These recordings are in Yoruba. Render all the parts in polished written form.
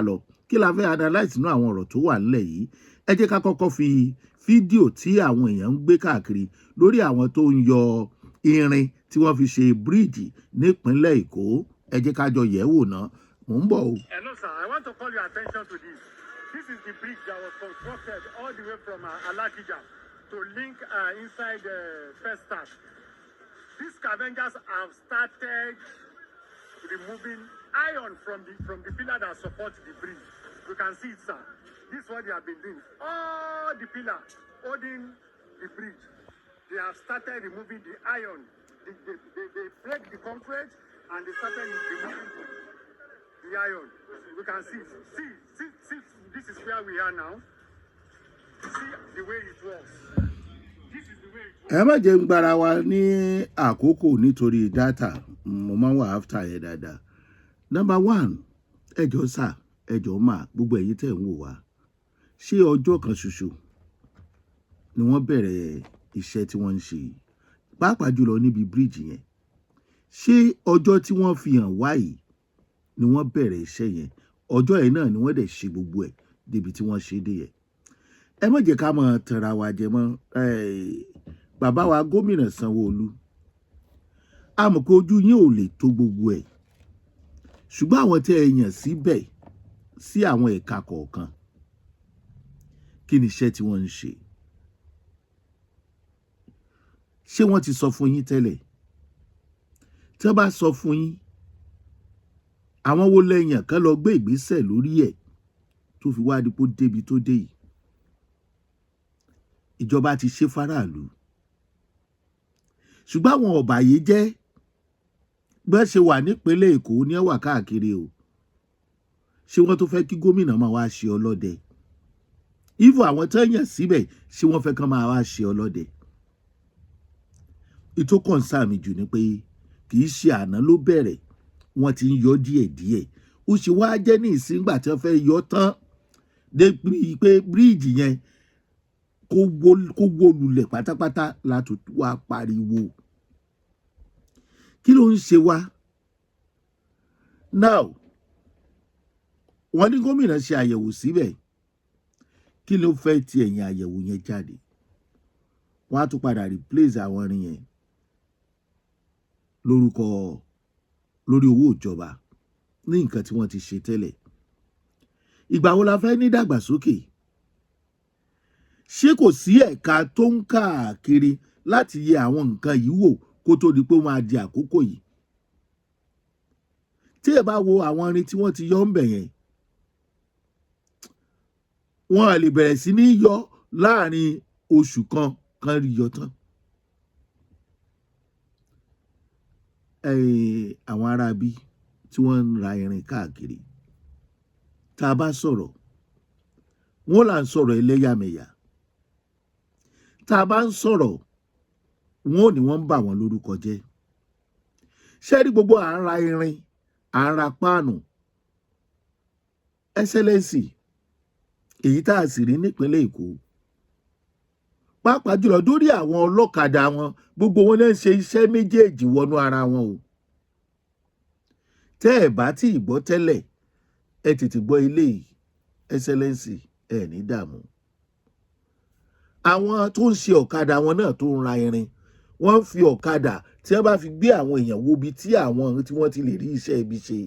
lọ kí la fẹ́ analyse nínú àwọn ọ̀rọ̀ tó wà nílẹ̀ yìí ẹ jẹ́ ká kọ́kọ́ fi fídíò tí àwọn èèyàn ń gbé káàkiri lórí àwọn tó ń yọ irin tí wọ́n fi ṣe bíríìjì nípínlẹ̀ Èkó ẹ jẹ́ ká jọ yẹ̀ wò ná mò ń bọ̀ o. Hello sir, I want to call your attention to this. This is the bridge that was constructed all the way from Alakija to link inside First Start. These scavengers have started removing iron from the pillar that supports the bridge. You can see it, sir. This is what they have been doing. All the pillar holding the bridge, they have started removing the iron. They break the concrete and they started removing the iron. You can see, this is where we are now. See the way it works. This is the way it works. Ẹ má jẹ́ ń gbára wa ní àkókò nítorí dátà mo máa ń wà áfítà yẹn dáadáa. Number one, ẹjọ́ sà ẹjọ́ mà gbogbo ẹ̀yin tẹ̀ ń wò wá ṣé ọjọ́ kan ṣoṣo ni wọ́n bẹ̀rẹ̀ iṣẹ́ tí wọ́n ń ṣe pàápàá jùlọ níbi bíríìjì yẹn ṣé ọjọ́ tí wọ́n fi hàn wá yìí ni wọ́n bẹ̀rẹ̀ iṣẹ́ yẹn ọjọ́ yẹn náà ni wọ́n dẹ̀ ṣe gbogbo ẹ̀ débi tí wọ́n ṣe dé yẹn ẹ má jẹ́ ká máa tanra wa jẹ mọ́ bàbá wa gómìnà Sanwo-Olú a mọ̀ pé ojú yín ò lè tó gbogbo ẹ̀ ṣùgbọ́n àwọn tẹ́ ẹ yàn síbẹ̀ sí àwọn ẹ̀ka kọ̀ọ̀kan kí ni iṣẹ́ tí wọ́n ń ṣe ṣé wọ́n ti sọ fún yín tẹ́lẹ̀ tí wọ́n bá sọ fún yín àwọn wo lẹ́yìn kan lọ gbé ìgbésẹ̀ lórí ẹ̀ tó fi wá dípò débi tó dé yìí ìjọba ti ṣe faraàlú ṣùgbọ́n àwọn ọ̀bàyéjẹ́ bẹ́ẹ̀ ṣe wà nípínlẹ̀ Èkó ní ẹ̀wà káàkiri o ṣé wọ́n tó fẹ́ kí gómìnà máa wá ṣe ọlọ́dẹ ìfọ̀ àwọn tó yàn síbẹ̀ ṣé wọ́n fẹ́ kán máa wá ṣe ọlọ́dẹ ìtò kọ̀ǹsà mi jù ni pé kì í ṣe àná ló bẹ̀rẹ̀ wọ́n ti ń yọ díẹ̀díẹ̀ ó ṣe wá jẹ́ ní ìsíngbà tí wọ́n fẹ́ yọ tán débi pé bíríìjì yẹn kó wó lulẹ̀ pátápátá láti wá pariwo kí ló ń ṣe wá now wọ́n ní gómìnà ṣe àyẹ̀wò síbẹ̀ kí ló fẹ́ ti ẹ̀yìn àyẹ̀wò yẹn jáde wọ́n á tún padà replace àwọn irin yẹn lórí owó ìjọba ní nǹkan tí wọ́n ti ṣe tẹ́lẹ̀ ìgbà wo la fẹ́ ní dàgbàsókè ṣé kò sí ẹ̀ka tó ń káàkiri láti yẹ àwọn nǹkan yìí wò kó tó di pé ó máa di àkókò yìí tí ẹ bá wo àwọn irin tí wọ́n ti yọ ń bẹ̀ yẹn wọ́n lè bẹ̀rẹ̀ sí ní yọ láàrin oṣù kan rí yọ tán àwọn aráabí tí wọ́n ń ra irin káàkiri tá a bá sọ̀rọ̀ wọ́n là ń sọ̀rọ̀ ẹlẹ́yàmẹ̀yà tá a bá ń sọ̀rọ̀ wọn ò ní wọ́n ń bà wọ́n lórúkọ jẹ́ ṣé rí gbogbo à ń ra irin à ń ra páànù ẹsẹlẹsì èyí tá a sì rí nípínlẹ̀ Èkó pàápàá jùlọ lórí àwọn ọlọ́kadà wọn gbogbo wọn náà ń ṣe iṣẹ́ méjèèjì wọnú ara wọn o tẹ́ ẹ̀ bá tí ì gbọ́ tẹ́lẹ̀ ẹ tètè gbọ́ ilé yìí ẹsẹlẹsì ẹ ní dààmú àwọn tó ń ṣe ọ̀kadà wọn náà tó ń ra irin wọ́n fi ọ̀kadà tí wọ́n bá fi gbé àwọn èèyàn wo ibi tí àwọn tí wọ́n ti lè rí iṣẹ́ ibi ṣe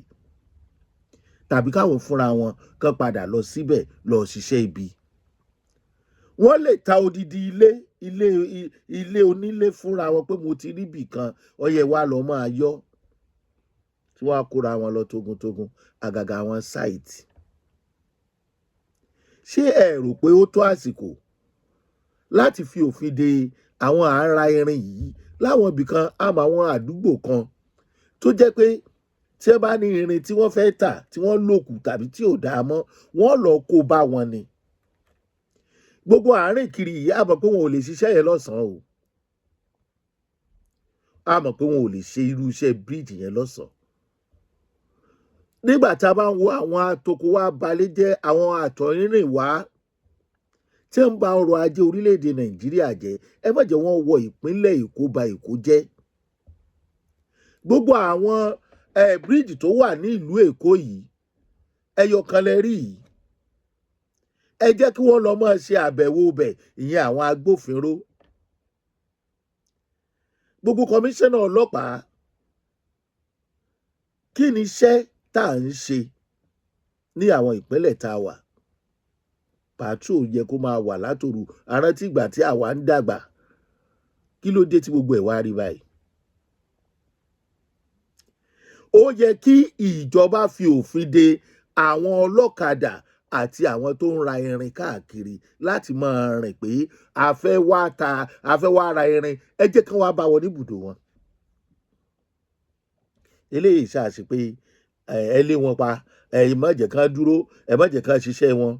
tàbí káwọn fúnra wọn kàn padà lọ síbẹ̀ lọ ṣiṣẹ́ ibi wọ́n lè ta odidi ilé onílé fúnra wọn pé mo ti rí bì kan ọyẹ wa lọ máa yọ tí wọ́n á kóra wọn lọ togun àgàgà àwọn sáìtì ṣé ẹ rò pé ó tó àsìkò láti fi òfin de àwọn àárá irin yìí láwọn ibì kan àmọ́ àwọn àdúgbò kan tó jẹ́ pé tí ẹ bá ní irin tí wọ́n fẹ́ tà tí wọ́n lòkù tàbí tí ò dáa mọ́ wọ́n lọ kó bá wọn ni gbogbo àárín kiri yìí a mọ̀ pé wọn ò lè ṣiṣẹ́ yẹn lọ́sàn-án o a mọ̀ pé wọn ò lè ṣe irú iṣẹ́ bíríìjì yẹn lọ́sàn-án nígbà tá a bá ń wo àwọn atoko wa balẹ̀ jẹ́ àwọn àtọ̀rìnrìn wá tí ń ba ọrọ̀ ajé orílẹ̀-èdè Nàìjíríà jẹ́ ẹ má jẹ́ wọ́n wọ ìpínlẹ̀ Èkó ba Èkó jẹ́ gbogbo àwọn bíríìjì tó wà ní ìlú Èkó yìí ẹyọ kan lẹ rí yìí. Ẹ jẹ́ kí wọ́n lọ máa ṣe àbẹ̀wò bẹ̀, ìyẹn àwọn agbófinró. Gbogbo kọmíṣánná ọlọ́pàá, kí ni iṣẹ́ tá à ń ṣe ní àwọn ìpínlẹ̀ tá a wà? Patrol yẹ kó máa wà látòru. Àrántí ìgbà tí àwa ń dàgbà, kí ló dé tí gbogbo ẹ̀ wá rí báyìí? Ó yẹ kí ìjọba fi òfin de àwọn ọlọ́kadà àti àwọn tó ń ra irin káàkiri láti máa rìn pé a fẹ́ wá ra irin, ẹ jẹ́ kí wọ́n bá wọn níbùdó wọn. Eléyìí ṣàṣì pé ẹ lé wọn pa, ẹ má jẹ́ kán dúró, ẹ má jẹ́ kán ṣiṣẹ́ wọn.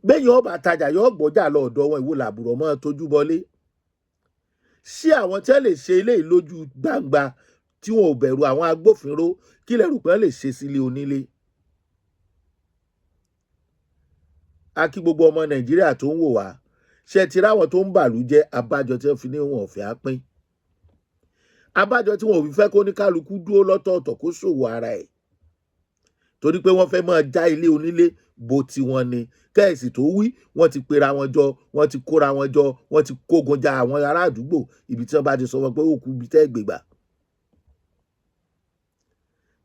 Bẹ́yìn ọba tajà yóò gbọ́jà lọ ọ̀dọ̀ wọn, ìwò làbùrọ̀ mọ́ tójú bọlé. Ṣé àwọn tí wọ́n lè ṣe eléyìí lójú gbangba tí wọn ò bẹ̀rù àwọn agbófinró, kí lẹ rò pé wọ́n lè ṣe sílé onílé? A kí gbogbo ọmọ Nàìjíríà tó ń wò wá, ṣe ti ráwọn tó ń bàlú jẹ́, abájọ tí wọ́n fi ní wọn ò fẹ́ á pín. Abájọ tí wọn ò fi fẹ́ kó ní kálukú dúró lọ́tọ̀ọ̀tọ̀ kó ṣòwò ara ẹ̀, torí pé wọ́n fẹ́ máa já ilé onílé bó ti wọn ni. Kẹ́ẹ̀sì tó wí, wọ́n ti pera wọn jọ, wọ́n ti kóra wọn jọ, wọ́n ti kógun ja àwọn ará àdúgbò ibi tí wọ́n bá ti sọ wọn pé ó kú ibi tẹ́ gbégbà.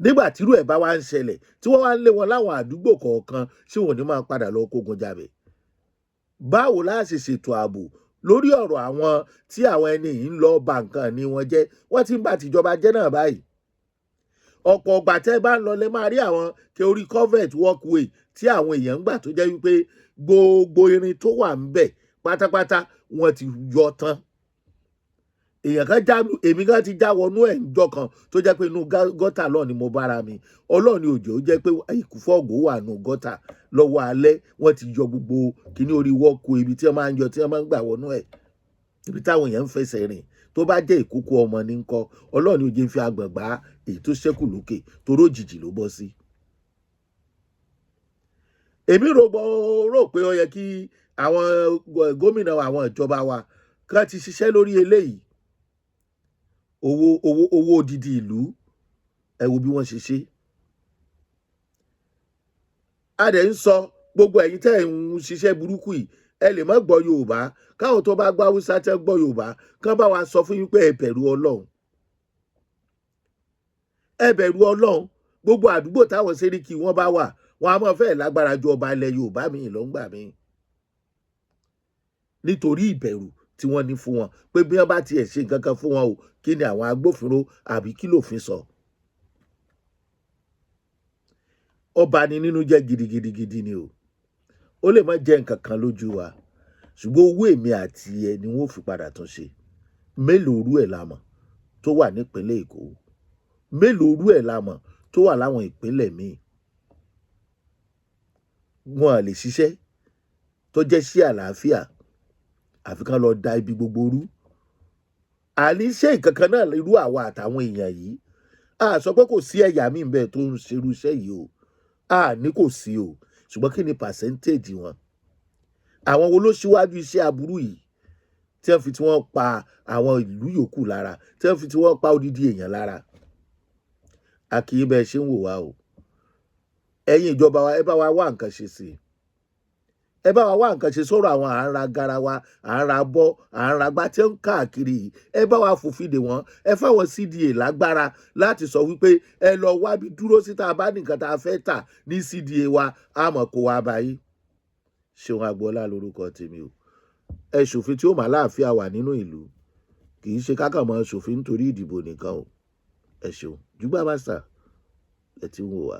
Nígbà tírú ẹ̀ bá wá ń ṣẹlẹ̀, tí wọ́n wá ń lé wọn láwọn àdúgbò kọ̀ọ̀kan, ṣé wọn ò ní máa padà lọ kógun jabẹ̀? Báwo la ṣe ṣètò ààbò lórí ọ̀rọ̀ àwọn tí àwọn ẹni yìí ń lọ ba nǹkan ní wọn jẹ́? Wọ́n ti ń bà tìjọba jẹ́ náà báyìí. Ọ̀pọ̀ ọgbà tẹ́ bá ń lọ lẹ máa rí àwọn kẹ orí covert walkway tí àwọn èèyàn ń gbà tó jẹ́ wípé gbogbo irin tó wà ń bẹ̀ pátápátá wọ́n ti yọ tán. Èèyàn kan èmi kan ti já wọnú ẹ̀ ńjọ́ kan tó jẹ́ pé inú gọ́tà lọ́ọ̀ ni mo bára mi. Ọlọ́run ni òjò jẹ́ pé ìkúfọ̀gò wà nù gọ́tà lọ́wọ́ alẹ́. Wọ́n ti yọ gbogbo kíní orí walkway ibi tí wọ́n máa ń yọ, tí wọ́n máa ń gbà wọnú ẹ̀, ibi táwọn èèyàn ń fẹsẹ̀ rìn. Tó bá jẹ́ ìkókó ọmọ ní ńkọ́, Ọlọ́run ni òjò fi agbọ̀n gbá èyí tó ṣẹ́kù lókè torí òjijì ló bọ́ sí. Èmi rò pé ó yẹ kí àwọn gómìnà àwọn ìjọba wa kán ti ṣiṣẹ́ lórí eléyìí. Owó odidi ìlú, ẹ wo bí wọ́n ṣe ṣe. A dẹ̀ ń sọ gbogbo ẹ̀yin tẹ́ ń ṣiṣẹ́ burúkú yìí, ẹ lè má gbọ́ Yorùbá, káwọn tó bá gbọ́ Haúsá tẹ́ gbọ́ Yorùbá kán bá wa sọ fún yín pé ẹ bẹ̀rù Ọlọ́run. Ẹ bẹ̀rù Ọlọ́run. Gbogbo àdúgbò táwọn sẹ́ríkì wọn bá wà, wọn á máa fẹ́ lágbára ju ọba ilẹ̀ Yorùbá mi lọ ń gbà mí. Nítorí ìbẹ̀rù tí wọ́n ní fún wọn pé bí wọ́n bá tiẹ̀ ṣe nǹkan kan fún wọn o, kí ni àwọn agbófinró àbí kí lòfin sọ? Ọba ni nínú jẹ́ gidigidi ni o. Ó lè má jẹ́ nǹkan kan lójú wa, ṣùgbọ́n owó èmi àti ẹ ni wọ́n fi padà tún ṣe. Mélòó rú ẹ̀ la mọ̀ tó wà nípínlẹ̀ Èkó? Mélòó rú ẹ̀ la mọ̀ tó wà láwọn ìpínlẹ̀ míì? Wọn à lè ṣiṣẹ́ tó jẹ́ sí àlàáfíà, àfi kán lọ da ibi gbogbo rú. Àní ṣé nǹkan kan náà irú àwa àtàwọn èèyàn yìí? A sọ pé kò sí ẹ̀yà míì bẹ́ẹ̀ tó ń ṣerú iṣẹ́ yìí o. A ní kò sí o, ṣùgbọ́n kí ni percentage wọn? Àwọn wo ló ṣíwájú iṣẹ́ aburú yìí tí wọ́n fi tí wọ́n pa àwọn ìlú yòókù lára, tí wọ́n fi tí wọ́n pa odidi èèyàn lára? A kì í bẹ́ẹ̀ ṣe ń wò wá o. Ẹ̀yin ìjọba wa, ẹ bá wa wá nǹkan ṣe sí i. Ẹ bá wa wá nǹkan ṣe sọ̀rọ̀ àwọn à ń ra garawa, à ń ra bọ́, à ń ra gbá tí ó ń káàkiri yìí. Ẹ bá wa fòfin dè wọ́n. Ẹ fáwọn CDA lágbára láti sọ wípé ẹ lọ wábi dúró sí tá a bá nìkan tá a fẹ́ tà ní CDA wa, a mọ̀ kó wa bá yín. Ṣeun Agboola lórúkọ tèmi o. Ẹ ṣòfin tí ó máa láàfíà wà nínú ìlú, kì í ṣe kákàn mọ́ ṣòfin nítorí ìdìbò nìkan o. Ẹ ṣeun. Jùgbà Master, ẹ ti ń wò wá.